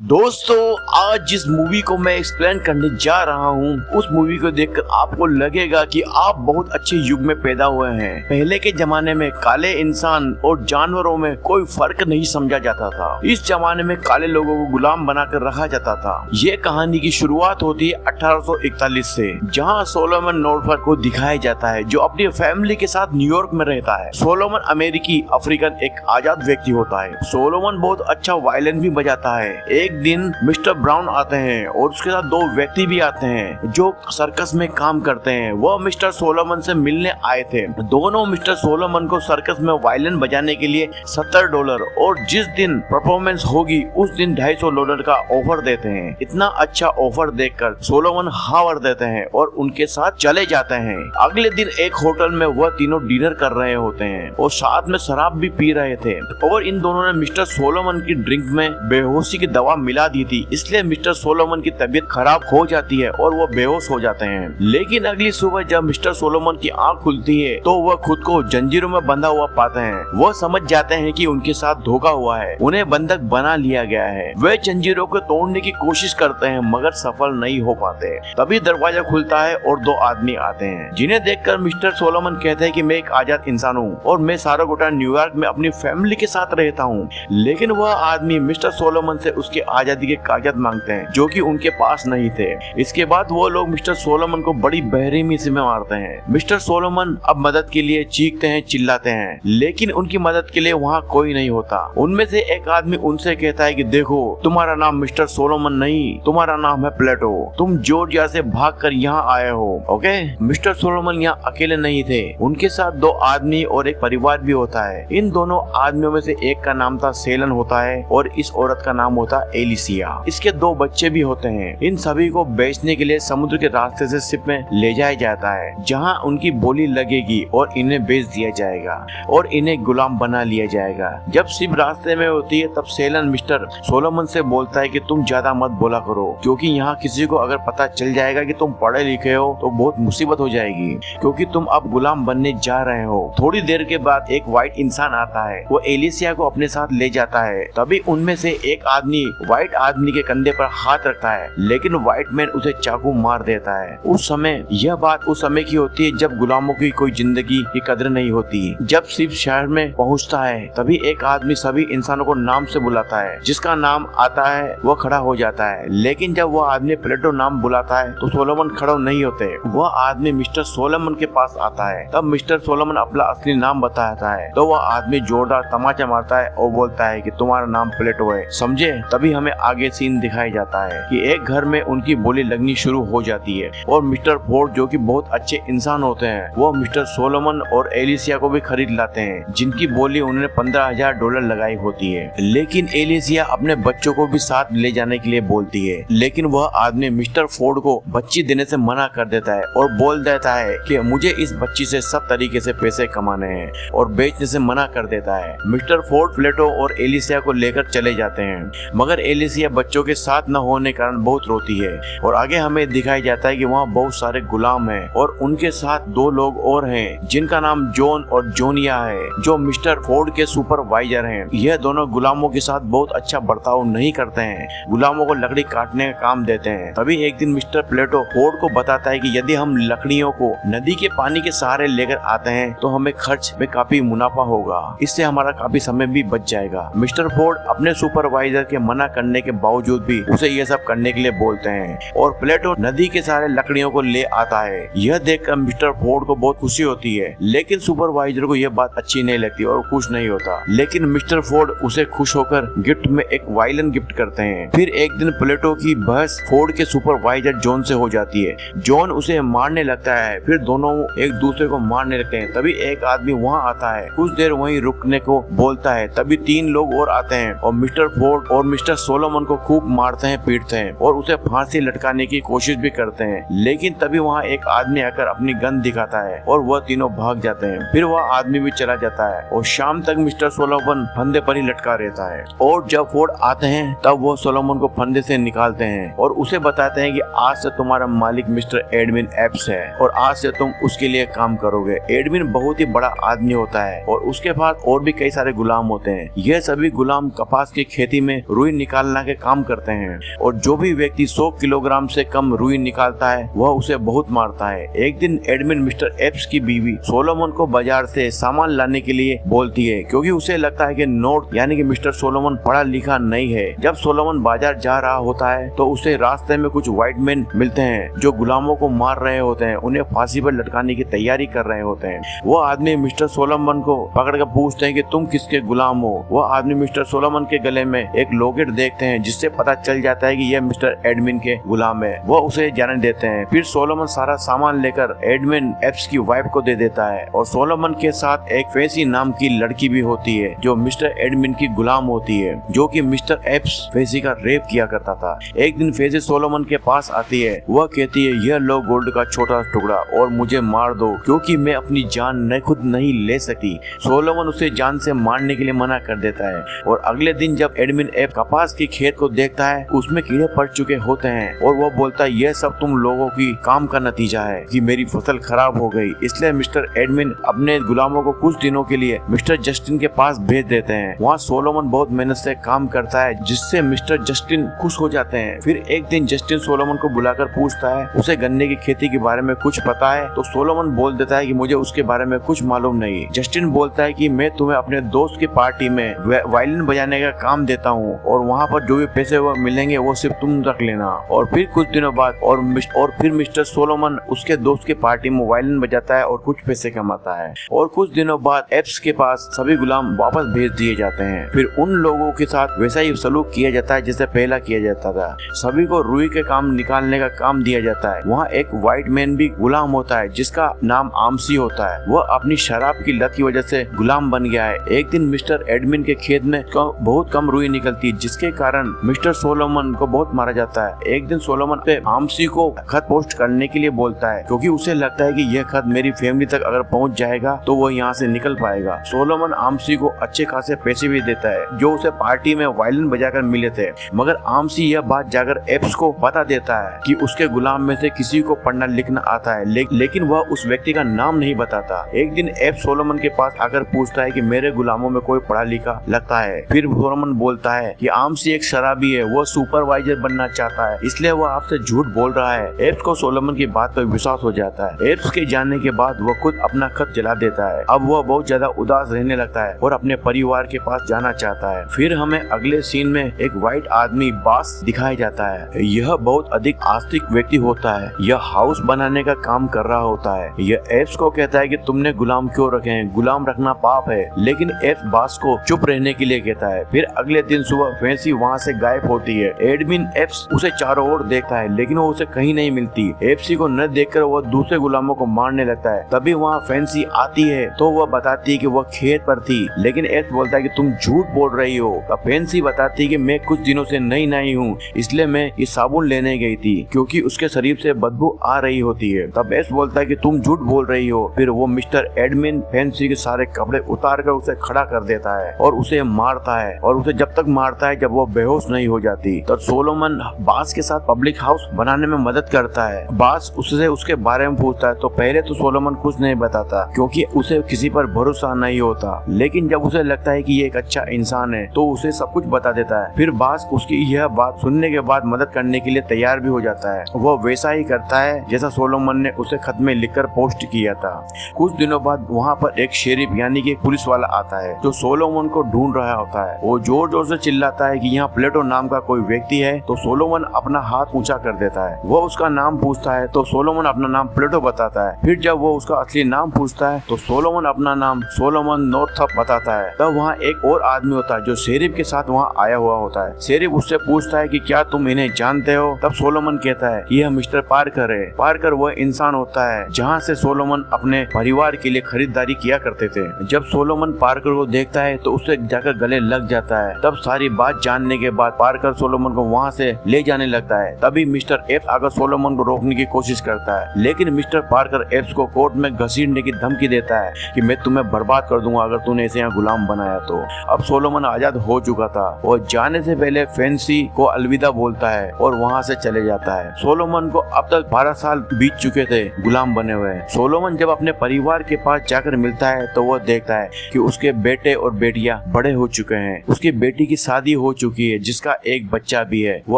दोस्तों, आज जिस मूवी को मैं एक्सप्लेन करने जा रहा हूँ उस मूवी को देखकर आपको लगेगा कि आप बहुत अच्छे युग में पैदा हुए हैं। पहले के जमाने में काले इंसान और जानवरों में कोई फर्क नहीं समझा जाता था। इस जमाने में काले लोगों को गुलाम बनाकर रखा जाता था। ये कहानी की शुरुआत होती है 1841 से, जहाँ सोलोमन नॉर्फोक को दिखाया जाता है जो अपनी फैमिली के साथ न्यूयॉर्क में रहता है। सोलोमन अमेरिकी अफ्रीकन एक आजाद व्यक्ति होता है। सोलोमन बहुत अच्छा वायलिन भी बजाता है। एक दिन मिस्टर ब्राउन आते हैं और उसके साथ दो व्यक्ति भी आते हैं जो सर्कस में काम करते हैं। वह मिस्टर सोलोमन से मिलने आए थे। दोनों मिस्टर सोलोमन को सर्कस में वायलिन बजाने के लिए $70 और जिस दिन परफॉर्मेंस होगी उस दिन $250 का ऑफर देते हैं। इतना अच्छा ऑफर देखकर सोलोमन हाँ भर देते हैं और उनके साथ चले जाते हैं। अगले दिन एक होटल में वह तीनों डिनर कर रहे होते हैं और साथ में शराब भी पी रहे थे और इन दोनों ने मिस्टर सोलोमन की ड्रिंक में बेहोशी की दवा मिला दी थी, इसलिए मिस्टर सोलोमन की तबीयत खराब हो जाती है और वो बेहोश हो जाते हैं। लेकिन अगली सुबह जब मिस्टर सोलोमन की आंख खुलती है तो वह खुद को जंजीरों में बंधा हुआ पाते हैं। वह समझ जाते हैं कि उनके साथ धोखा हुआ है, उन्हें बंधक बना लिया गया है। वे जंजीरों को तोड़ने की कोशिश करते हैं मगर सफल नहीं हो पाते। तभी दरवाजा खुलता है और दो आदमी आते हैं जिन्हें देखकर मिस्टर सोलोमन कहते हैं कि मैं एक आजाद इंसान हूँ और मैं सारा गोटा न्यूयॉर्क में अपनी फैमिली के साथ रहता हूँ। लेकिन वह आदमी मिस्टर सोलोमन से उसके आजादी के कागज मांगते हैं जो कि उनके पास नहीं थे। इसके बाद वो लोग मिस्टर सोलोमन को बड़ी बेरहमी से मारते हैं। मिस्टर सोलोमन अब मदद के लिए चीखते हैं, चिल्लाते हैं, लेकिन उनकी मदद के लिए वहाँ कोई नहीं होता। उनमें से एक आदमी उनसे कहता है कि देखो, तुम्हारा नाम मिस्टर सोलोमन नहीं, तुम्हारा नाम है प्लेटो। तुम जॉर्जिया से भागकर यहाँ आए हो। ओके, मिस्टर सोलोमन यहाँ अकेले नहीं थे, उनके साथ दो आदमी और एक परिवार भी होता है। इन दोनों आदमियों में से एक का नाम था सेलन होता है और इस औरत का नाम होता है एलिसिया। इसके दो बच्चे भी होते हैं। इन सभी को बेचने के लिए समुद्र के रास्ते से शिप में ले जाया जाता है जहां उनकी बोली लगेगी और इन्हें बेच दिया जाएगा और इन्हें गुलाम बना लिया जाएगा। जब शिप रास्ते में होती है तब सेलन मिस्टर सोलोमन से बोलता है कि तुम ज्यादा मत बोला करो क्योंकि यहाँ किसी को अगर पता चल जाएगा कि तुम पढ़े लिखे हो तो बहुत मुसीबत हो जाएगी क्योंकि तुम अब गुलाम बनने जा रहे हो। थोड़ी देर के बाद एक व्हाइट इंसान आता है, वो एलिसिया को अपने साथ ले जाता है। तभी उनमें से एक आदमी व्हाइट आदमी के कंधे पर हाथ रखता है लेकिन व्हाइट मैन उसे चाकू मार देता है। उस समय यह बात उस समय की होती है जब गुलामों की कोई जिंदगी की कदर नहीं होती। जब शिप शहर में पहुंचता है तभी एक आदमी सभी इंसानों को नाम से बुलाता है। जिसका नाम आता है वह खड़ा हो जाता है, लेकिन जब वह आदमी प्लेटो नाम बुलाता है तो सोलोमन खड़ा नहीं होते। वह आदमी मिस्टर सोलोमन के पास आता है। तब मिस्टर सोलोमन अपना असली नाम बताता है तो वह आदमी जोरदार तमाचा मारता है और बोलता है कि तुम्हारा नाम प्लेटो है, समझे। तभी हमें आगे सीन दिखाया जाता है कि एक घर में उनकी बोली लगनी शुरू हो जाती है और मिस्टर फोर्ड जो कि बहुत अच्छे इंसान होते हैं वो मिस्टर सोलोमन और एलिसिया को भी खरीद लाते हैं जिनकी बोली उन्होंने $15,000 लगाई होती है। लेकिन एलिसिया अपने बच्चों को भी साथ ले जाने के लिए बोलती है, लेकिन वह आदमी मिस्टर फोर्ड को बच्ची देने से मना कर देता है और बोल देता है कि मुझे इस बच्ची से सब तरीके से पैसे कमाने हैं और बेचने से मना कर देता है। मिस्टर फोर्ड प्लेटो और एलिसिया को लेकर चले जाते हैं मगर एलिसिया बच्चों के साथ न होने के कारण बहुत रोती है और आगे हमें दिखाया जाता है कि वहाँ बहुत सारे गुलाम हैं और उनके साथ दो लोग और हैं जिनका नाम जॉन और जोनिया है जो मिस्टर फोर्ड के सुपरवाइजर हैं। यह दोनों गुलामों के साथ बहुत अच्छा बर्ताव नहीं करते हैं, गुलामों को लकड़ी काटने का काम देते हैं। तभी एक दिन मिस्टर प्लेटो फोर्ड को बताता है कि यदि हम लकड़ियों को नदी के पानी के सहारे लेकर आते हैं तो हमें खर्च में काफी मुनाफा होगा, इससे हमारा काफी समय भी बच जाएगा। मिस्टर फोर्ड अपने सुपरवाइजर के मना करने के बावजूद भी उसे यह सब करने के लिए बोलते हैं और प्लेटो नदी के सारे लकड़ियों को ले आता है। यह देखकर मिस्टर फोर्ड को बहुत खुशी होती है, लेकिन सुपरवाइजर को यह बात अच्छी नहीं लगती और खुश नहीं होता। लेकिन मिस्टर फोर्ड उसे खुश होकर गिफ्ट में एक वायलिन गिफ्ट करते हैं। फिर एक दिन प्लेटो की बहस फोर्ड के सुपरवाइजर जॉन से हो जाती है। जॉन उसे मारने लगता है, फिर दोनों एक दूसरे को मारने लगते हैं। तभी एक आदमी वहाँ आता है, कुछ देर वहीं रुकने को बोलता है। तभी तीन लोग और आते हैं और मिस्टर फोर्ड और मिस्टर सोलोमन को खूब मारते हैं, पीटते हैं और उसे फांसी लटकाने की कोशिश भी करते हैं। लेकिन तभी वहाँ एक आदमी आकर अपनी गन दिखाता है और वह तीनों भाग जाते हैं। फिर वह आदमी भी चला जाता है और शाम तक मिस्टर सोलोमन फंदे पर ही लटका रहता है। और जब फोर्ड आते हैं तब वो सोलोमन को फंदे से निकालते हैं और उसे बताते हैं कि आज से तुम्हारा मालिक मिस्टर एडविन एप्स है और आज से तुम उसके लिए काम करोगे। एडविन बहुत ही बड़ा आदमी होता है और उसके पास और भी कई सारे गुलाम होते हैं। यह सभी गुलाम कपास की खेती में रुई निकाल निकालना के काम करते हैं और जो भी व्यक्ति 100 किलोग्राम से कम रुई निकालता है वह उसे बहुत मारता है। एक दिन एडमिन मिस्टर एप्स की बीवी सोलोमन को बाजार से सामान लाने के लिए बोलती है क्योंकि उसे लगता है कि नॉर्थ यानी कि मिस्टर सोलोमन पढ़ा लिखा नहीं है। जब सोलोमन बाजार जा रहा होता है तो उसे रास्ते में कुछ व्हाइट मैन मिलते हैं जो गुलामों को मार रहे होते हैं, उन्हें फांसी पर लटकाने की तैयारी कर रहे होते हैं। वो आदमी मिस्टर सोलोमन को पकड़ कर पूछते हैं कि तुम किसके गुलाम हो। वह आदमी मिस्टर सोलोमन के गले में एक लॉकेट देखते हैं जिससे पता चल जाता है कि यह मिस्टर एडमिन के गुलाम है। वो उसे जाने देते हैं। फिर सोलोमन सारा सामान लेकर एडमिन एप्स की वाइफ को दे देता है और सोलोमन के साथ एक फेसी नाम की लड़की भी होती है जो मिस्टर एडमिन की गुलाम होती है, जो कि मिस्टर एप्स फेसी का रेप किया करता था। एक दिन फेसी सोलोमन के पास आती है। वह कहती है यह लो गोल्ड का छोटा टुकड़ा और मुझे मार दो क्योंकि मैं अपनी जान खुद नहीं ले सकती। सोलोमन उसे जान से मारने के लिए मना कर देता है और अगले दिन जब एडमिन एप कपास के खेत को देखता है उसमें कीड़े पड़ चुके होते हैं और वह बोलता है यह सब तुम लोगों की काम का नतीजा है कि मेरी फसल खराब हो गई। इसलिए मिस्टर एडमिन अपने गुलामों को कुछ दिनों के लिए मिस्टर जस्टिन के पास भेज देते हैं। वहाँ सोलोमन बहुत मेहनत से काम करता है जिससे मिस्टर जस्टिन खुश हो जाते हैं। फिर एक दिन जस्टिन सोलोमन को बुलाकर पूछता है उसे गन्ने की खेती के बारे में कुछ पता है। तो सोलोमन बोल देता है कि मुझे उसके बारे में कुछ मालूम नहीं। जस्टिन बोलता है कि मैं तुम्हें अपने दोस्त की पार्टी में वायलिन बजाने का काम देता हूँ और वहाँ पर जो भी पैसे वो मिलेंगे वो सिर्फ तुम रख लेना। और फिर कुछ दिनों बाद और फिर मिस्टर सोलोमन उसके दोस्त की पार्टी में वायलिन बजाता है और कुछ पैसे कमाता है। और कुछ दिनों बाद एप्स के पास सभी गुलाम वापस भेज दिए जाते हैं। फिर उन लोगों के साथ वैसा ही सलूक किया जाता है जैसे पहला किया जाता था। सभी को रुई के काम निकालने का काम दिया जाता है। वहाँ एक व्हाइट मैन भी गुलाम होता है जिसका नाम आमसी होता है। वह अपनी शराब की लत की वजह से गुलाम बन गया है। एक दिन मिस्टर एडमिन के खेत में बहुत कम रुई निकलती है जिसके कारण मिस्टर सोलोमन को बहुत मारा जाता है। एक दिन सोलोमन पे आमसी को खत पोस्ट करने के लिए बोलता है क्योंकि उसे लगता है कि यह खत मेरी फैमिली तक अगर पहुंच जाएगा तो वो यहाँ से निकल पाएगा। सोलोमन आमसी को अच्छे खासे पैसे भी देता है जो उसे पार्टी में वायलिन बजाकर मिले थे, मगर आमसी यह बात जाकर एप्स को बता देता है कि उसके गुलाम में से किसी को पढ़ना लिखना आता है लेकिन वह उस व्यक्ति का नाम नहीं बताता। एक दिन एप्स सोलोमन के पास आकर पूछता है कि मेरे गुलामों में कोई पढ़ा लिखा लगता है। फिर सोलोमन बोलता है कि आमसी एक शराबी है, वो सुपरवाइजर बनना चाहता है इसलिए वो आपसे झूठ बोल रहा है। एप्स को सोलोमन की बात पर विश्वास हो जाता है। एप्स के जाने के बाद वो खुद अपना खत जला देता है। अब वह बहुत ज्यादा उदास रहने लगता है और अपने परिवार के पास जाना चाहता है। फिर हमें अगले सीन में एक व्हाइट आदमी बास दिखाया जाता है। यह बहुत अधिक आस्तिक व्यक्ति होता है। यह हाउस बनाने का काम कर रहा होता है। यह एप्स को कहता है कि तुमने गुलाम क्यों रखे हैं, गुलाम रखना पाप है, लेकिन एप्स बास को चुप रहने के लिए कहता है। फिर अगले दिन सुबह फैंसी वहाँ से गायब होती है। एडमिन एप्स उसे चारों ओर देखता है लेकिन वो उसे कहीं नहीं मिलती। एप्सी को न देखकर वह दूसरे गुलामों को मारने लगता है। तभी वहाँ फैंसी आती है तो वह बताती है कि वह खेत पर थी, लेकिन एप्स बोलता है कि तुम झूठ बोल रही हो। तब फैंसी बताती है कि मैं कुछ दिनों से नहीं नहाई हूँ इसलिए मैं ये साबुन लेने गई थी क्योंकि उसके शरीर से बदबू आ रही होती है। तब एप्स बोलता है कि तुम झूठ बोल रही हो। फिर वो मिस्टर एडमिन फैंसी के सारे कपड़े उतार कर उसे खड़ा कर देता है और उसे मारता है और उसे जब तक मारता है जब वो बेहोश नहीं हो जाती। तब सोलोमन बास के साथ पब्लिक हाउस बनाने में मदद करता है। बास उससे उसके बारे में पूछता है तो पहले तो सोलोमन कुछ नहीं बताता क्योंकि उसे किसी पर भरोसा नहीं होता, लेकिन जब उसे लगता है कि ये एक अच्छा इंसान है तो उसे सब कुछ बता देता है। फिर बास उसकी यह बात सुनने के बाद मदद करने के लिए तैयार भी हो जाता है। वह वैसा ही करता है जैसा सोलोमन ने उसे खत में लिखकर पोस्ट किया था। कुछ दिनों बाद वहाँ पर एक शेरिफ यानी कि पुलिस वाला आता है जो सोलोमन को ढूंढ रहा होता है। वो जोर जोर से चिल्लाता है कि यहाँ प्लेटो नाम का कोई व्यक्ति है। तो सोलोमन अपना हाथ ऊंचा कर देता है। वो उसका नाम पूछता है तो सोलोमन अपना नाम प्लेटो बताता है। फिर जब वो उसका असली नाम पूछता है तो सोलोमन अपना नाम सोलोमन नॉर्थअप बताता है। तब वहाँ एक और आदमी होता है जो शेरिफ के साथ वहाँ आया हुआ होता है। शेरिफ उससे पूछता है कि क्या तुम इन्हें जानते हो। तब सोलोमन कहता है कि यह मिस्टर पार्कर है। पार्कर वह इंसान होता है जहाँ से सोलोमन अपने परिवार के लिए खरीदारी किया करते थे। जब सोलोमन पार्कर को देखता है तो उससे जाकर गले लग जाता है। तब सारी बात जानने के बाद पार्कर सोलोमन को वहाँ से ले जाने लगता है। तभी मिस्टर एप्स आकर सोलोमन को रोकने की कोशिश करता है, लेकिन मिस्टर पार्कर एप्स को कोर्ट में घसीटने की धमकी देता है कि मैं तुम्हें बर्बाद कर दूंगा अगर तूने इसे यहाँ गुलाम बनाया तो। अब सोलोमन आजाद हो चुका था और जाने से पहले फैंसी को अलविदा बोलता है और वहाँ से चले जाता है। सोलोमन को अब तक 12 साल बीत चुके थे गुलाम बने हुए। सोलोमन जब अपने परिवार के पास जाकर मिलता है तो वह देखता है कि उसके बेटे और बेटियां बड़े हो चुके हैं। उसकी बेटी की शादी हो चुकी है, जिसका एक बच्चा भी है। वो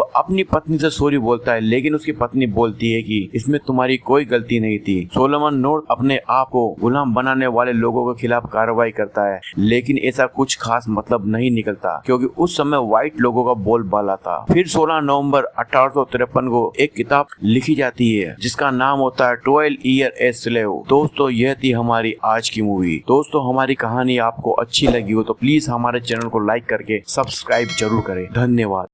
अपनी पत्नी से सॉरी बोलता है, लेकिन उसकी पत्नी बोलती है कि इसमें तुम्हारी कोई गलती नहीं थी। सोलोमन नॉर्थ अपने आप को गुलाम बनाने वाले लोगों के खिलाफ कार्रवाई करता है, लेकिन ऐसा कुछ खास मतलब नहीं निकलता, क्योंकि उस समय व्हाइट लोगों का बोलबाला था। फिर 16 नवंबर 1853 को एक किताब लिखी जाती है, जिसका नाम होता है 12 ईयर ए स्लेव। दोस्तों, यह थी हमारी आज की मूवी। दोस्तों, हमारी कहानी आपको अच्छी लगी हो तो प्लीज हमारे चैनल को लाइक करके सब्सक्राइब जरूर करें। धन्यवाद।